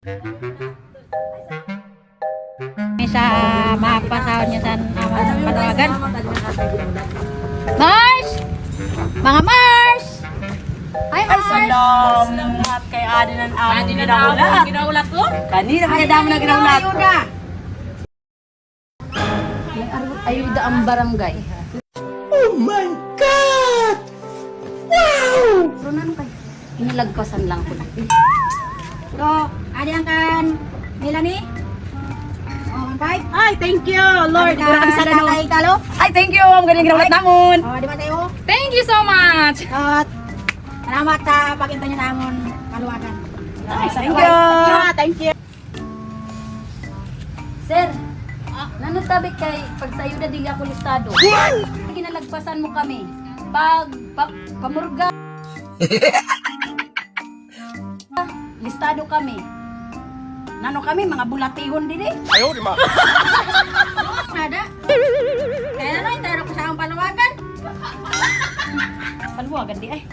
Sa mapasahod niya sa panawagan. Mars! Mga Mars! Hi Mars! Salamat kay Adi ng aming ginaulat. Ginaulat ko? Kanina kaya damo na ginaulat. Ayuda ang barangay. Oh my God! Wow! Pero nano kay? Inilagpasan lang ko. So, adi ang kan Melanie? Oh, five. Ay, thank you, Lord. Adi Maraming ka salamat. Tatay Kalo? Ay, thank you. Ang galing ginaulat namon. Oh, di ba tayo? Thank you so much! At salamat sa pagkita niyo namon kaluwagan. Thank you. Thank you. Sir, nanotabi kay pag sa ayuda di ako listado. Ginalagpasan mo kami. Pamurga. Listado kami. Nano kami, mga bulatihon din eh. Nada. Kaya na lang, tayo ko sa akong paluwagan. Paluwagan di eh.